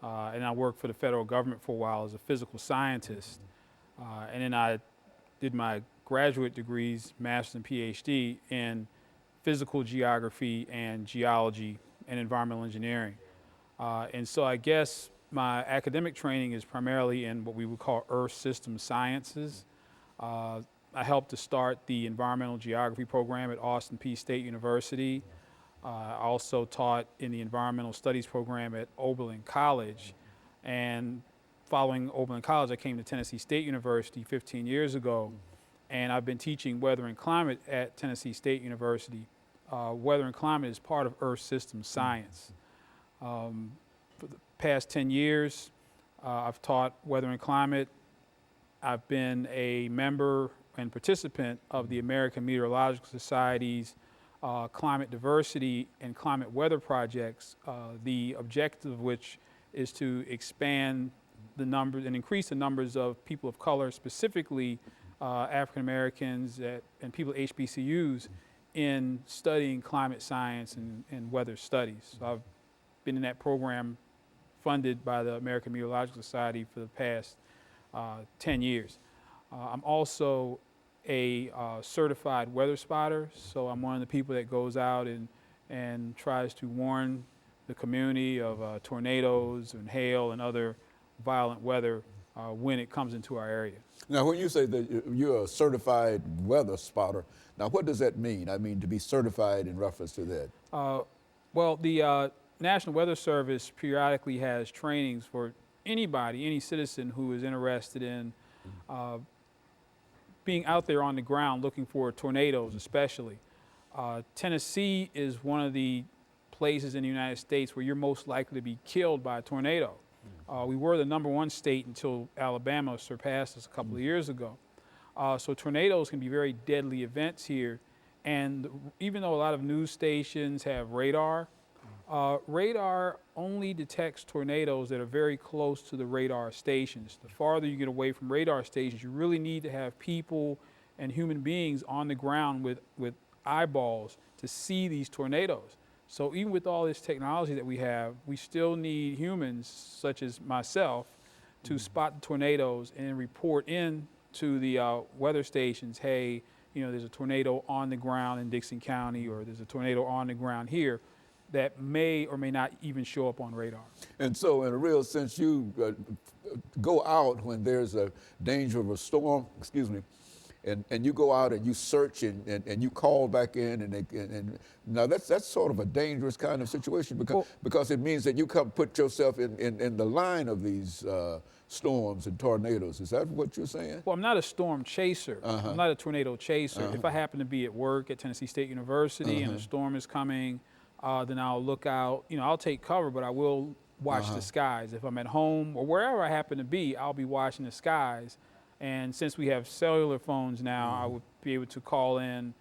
and I worked for the federal government for a while as a physical scientist. And then I did my graduate degrees, master's and PhD, in physical geography and geology and environmental engineering. And so I guess my academic training is primarily in what we would call Earth system sciences. I helped to start the environmental geography program at Austin Peay State University. I also taught in the environmental studies program at Oberlin College. And following Oberlin College, I came to Tennessee State University 15 years ago. And I've been teaching weather and climate at Tennessee State University. Weather and climate is part of Earth system science. For the past 10 years, I've taught weather and climate. I've been a member and participant of the American Meteorological Society's climate diversity and climate weather projects, the objective of which is to expand the numbers and increase the numbers of people of color, specifically African Americans and people at HBCUs, in studying climate science and weather studies. So I've been in that program funded by the American Meteorological Society for the past 10 years. I'm also a certified weather spotter, so I'm one of the people that goes out and tries to warn the community of tornadoes and hail and other violent weather when it comes into our area. Now, when you say that you're a certified weather spotter, now what does that mean? I mean, to be certified in reference to that. Well, the National Weather Service periodically has trainings for anybody, any citizen who is interested in being out there on the ground looking for tornadoes especially. Tennessee is one of the places in the United States where you're most likely to be killed by a tornado. We were the #1 state until Alabama surpassed us a couple of years ago. So tornadoes can be very deadly events here. And even though a lot of news stations have radar, radar only detects tornadoes that are very close to the radar stations. The farther you get away from radar stations, you really need to have people and human beings on the ground with eyeballs to see these tornadoes. So even with all this technology that we have, we still need humans, such as myself, to spot the tornadoes and report in to the weather stations, hey, you know, there's a tornado on the ground in Dixon County, or there's a tornado on the ground here, that may or may not even show up on radar. And so in a real sense, you go out when there's a danger of a storm, and you go out and you search and you call back in, and now that's sort of a dangerous kind of situation because it means that you come put yourself in the line of these storms and tornadoes. Is that what you're saying? Well, I'm not a storm chaser. I'm not a tornado chaser. If I happen to be at work at Tennessee State University and a storm is coming, then I'll look out. You know, I'll take cover, but I will watch the skies. If I'm at home or wherever I happen to be, I'll be watching the skies. And since we have cellular phones now, I would be able to call in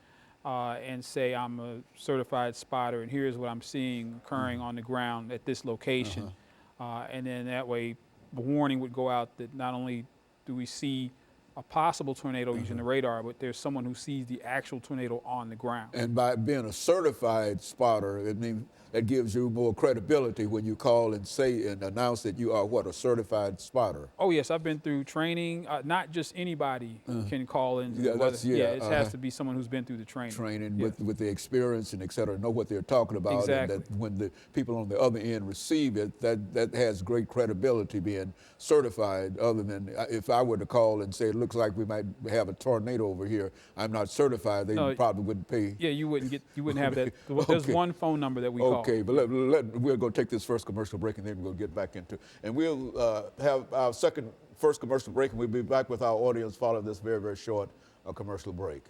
and say I'm a certified spotter, and here's what I'm seeing occurring on the ground at this location. And then that way, the warning would go out that not only do we see a possible tornado using the radar, but there's someone who sees the actual tornado on the ground. And by being a certified spotter, it means that gives you more credibility when you call and say and announce that you are a certified spotter. Oh yes, I've been through training. Not just anybody can call in. It has to be someone who's been through the training. With the experience and et cetera, know what they're talking about. Exactly. And that when the people on the other end receive it, that has great credibility being certified, other than if I were to call and say, it looks like we might have a tornado over here, I'm not certified, they probably wouldn't pay. Yeah, you wouldn't have that. There's one phone number that we call. Okay, but we're going to take this first commercial break, and then we're going to get back into it. And we'll have our first commercial break, and we'll be back with our audience following this very, very short commercial break.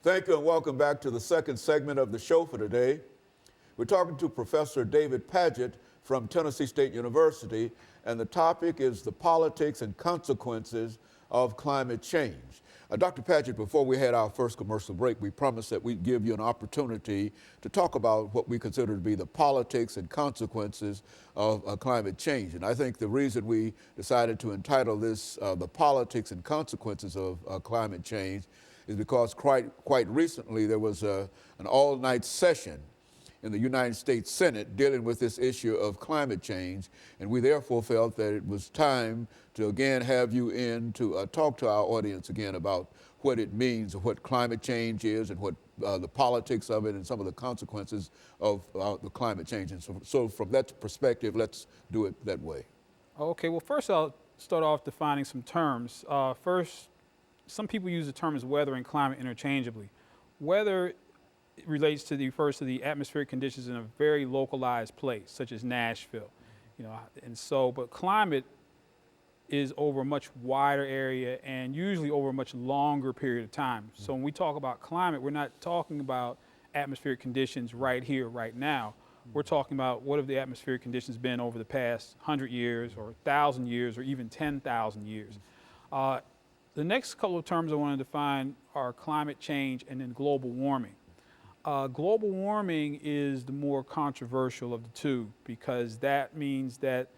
Thank you and welcome back to the second segment of the show for today. We're talking to Professor David Padgett from Tennessee State University, and the topic is the politics and consequences of climate change. Dr. Padgett, before we had our first commercial break, we promised that we'd give you an opportunity to talk about what we consider to be the politics and consequences of climate change. And I think the reason we decided to entitle this The Politics and Consequences of Climate Change is because quite recently there was an all-night session in the United States Senate dealing with this issue of climate change, and we therefore felt that it was time to again have you in to talk to our audience again about what it means, what climate change is, and what the politics of it, and some of the consequences of the climate change. And so from that perspective, let's do it that way. Okay, well first I'll start off defining some terms. First, some people use the terms weather and climate interchangeably. Weather refers to the atmospheric conditions in a very localized place, such as Nashville, but climate is over a much wider area and usually over a much longer period of time. So when we talk about climate, we're not talking about atmospheric conditions right here, right now. We're talking about what have the atmospheric conditions been over the past 100 years or 1,000 years or even 10,000 years. The next couple of terms I want to define are climate change and then global warming. Global warming is the more controversial of the two because that means that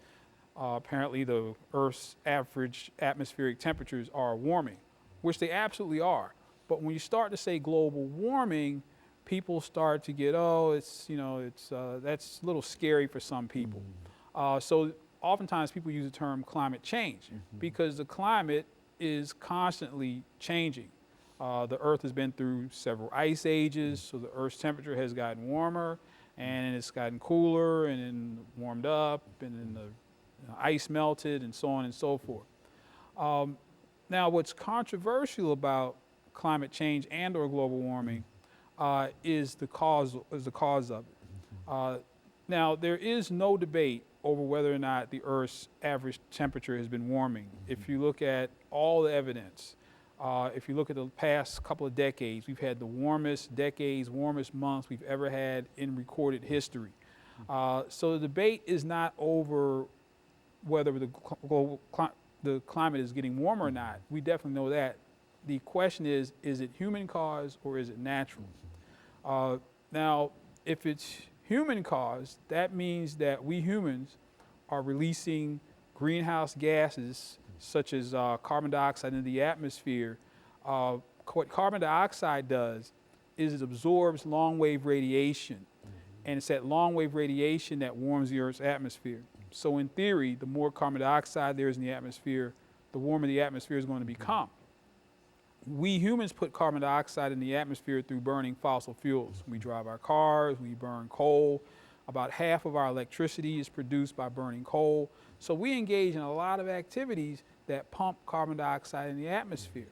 apparently the Earth's average atmospheric temperatures are warming, which they absolutely are. But when you start to say global warming, people start to get, that's a little scary for some people. So oftentimes people use the term climate change because the climate is constantly changing. The Earth has been through several ice ages, so the Earth's temperature has gotten warmer, and it's gotten cooler, and then warmed up, and then the ice melted, and so on and so forth. Now, what's controversial about climate change and/or global warming is the cause of it. Now, there is no debate over whether or not the Earth's average temperature has been warming. If you look at all the evidence, if you look at the past couple of decades, we've had the warmest decades, warmest months we've ever had in recorded history. So the debate is not over whether the climate is getting warmer or not. We definitely know that. The question is it human caused or is it natural? Now, if it's human caused, that means that we humans are releasing greenhouse gases such as carbon dioxide into the atmosphere. What carbon dioxide does is it absorbs long-wave radiation, and it's that long-wave radiation that warms the Earth's atmosphere. So in theory, the more carbon dioxide there is in the atmosphere, the warmer the atmosphere is going to become. We humans put carbon dioxide in the atmosphere through burning fossil fuels. We drive our cars, we burn coal. About half of our electricity is produced by burning coal. So we engage in a lot of activities that pump carbon dioxide in the atmosphere.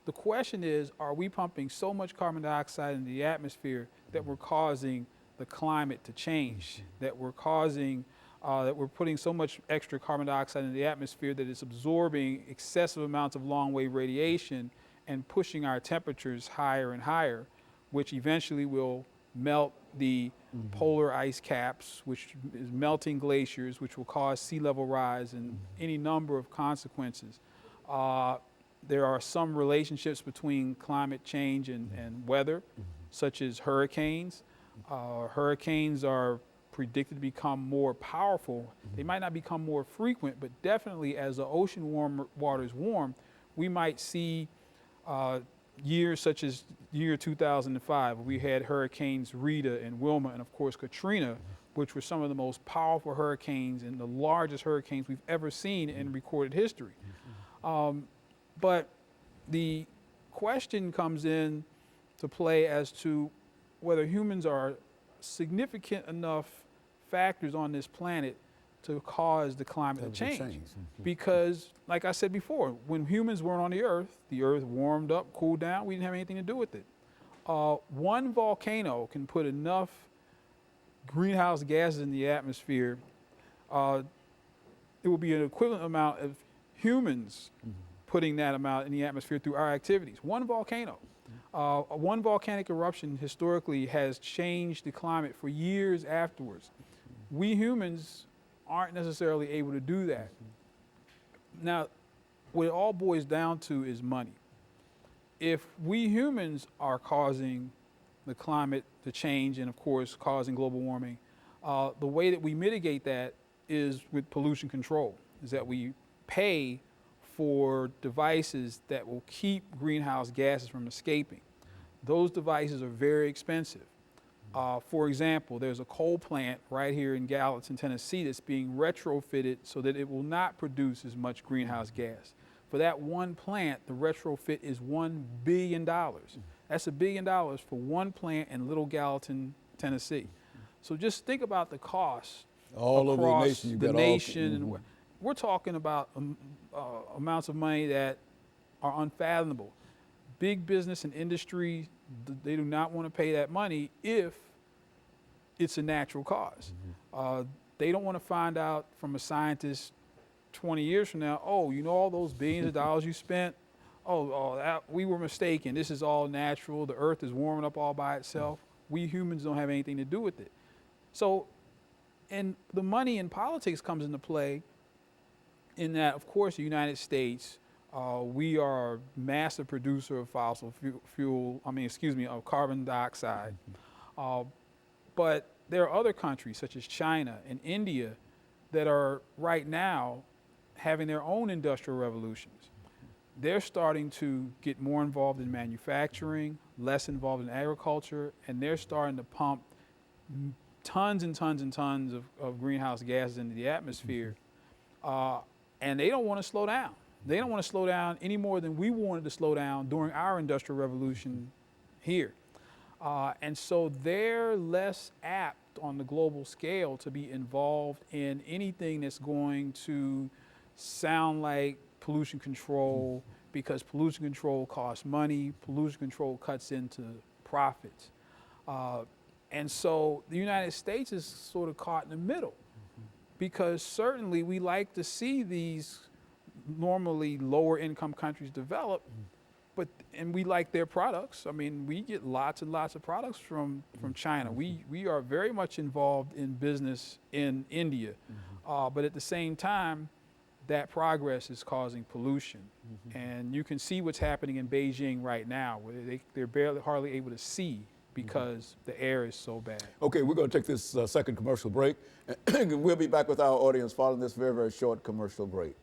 The question is, are we pumping so much carbon dioxide in the atmosphere that we're causing the climate to change, that we're putting so much extra carbon dioxide in the atmosphere that it's absorbing excessive amounts of long-wave radiation and pushing our temperatures higher and higher, which eventually will melt the polar ice caps, which is melting glaciers, which will cause sea level rise and any number of consequences. There are some relationships between climate change and weather, such as hurricanes. Hurricanes are predicted to become more powerful. They might not become more frequent, but definitely as the ocean waters warm, we might see years such as year 2005, we had hurricanes Rita and Wilma and of course Katrina, which were some of the most powerful hurricanes and the largest hurricanes we've ever seen in recorded history. But the question comes in to play as to whether humans are significant enough factors on this planet to cause the climate to change. Because, like I said before, when humans weren't on the Earth warmed up, cooled down, we didn't have anything to do with it. One volcano can put enough greenhouse gases in the atmosphere, it will be an equivalent amount of humans putting that amount in the atmosphere through our activities. One volcano. One volcanic eruption historically has changed the climate for years afterwards. We humans aren't necessarily able to do that. Now, what it all boils down to is money. If we humans are causing the climate to change and of course causing global warming, the way that we mitigate that is with pollution control, is that we pay for devices that will keep greenhouse gases from escaping. Those devices are very expensive. For example, there's a coal plant right here in Gallatin, Tennessee that's being retrofitted so that it will not produce as much greenhouse gas. For that one plant, the retrofit is $1 billion. That's $1 billion for one plant in Little Gallatin, Tennessee. So just think about the cost all across over the nation. We're talking about amounts of money that are unfathomable. Big business and industry, they do not want to pay that money if it's a natural cause. They don't want to find out from a scientist 20 years from now, oh, you know all those billions of dollars you spent? We were mistaken. This is all natural. The Earth is warming up all by itself. We humans don't have anything to do with it. So, and the money in politics comes into play in that, of course, the United States We are a massive producer of fossil fuel, of carbon dioxide. But there are other countries such as China and India that are right now having their own industrial revolutions. They're starting to get more involved in manufacturing, less involved in agriculture, and they're starting to pump tons and tons and tons of greenhouse gases into the atmosphere. And they don't want to slow down. They don't want to slow down any more than we wanted to slow down during our industrial revolution here. And so they're less apt on the global scale to be involved in anything that's going to sound like pollution control, because pollution control costs money, pollution control cuts into profits. And so the United States is sort of caught in the middle, because certainly we like to see these normally lower income countries develop, and we like their products. I mean, we get lots and lots of products from China. We are very much involved in business in India, but at the same time, that progress is causing pollution. And you can see what's happening in Beijing right now, where they're hardly able to see because the air is so bad. Okay, we're going to take this second commercial break, and we'll be back with our audience following this very, very short commercial break.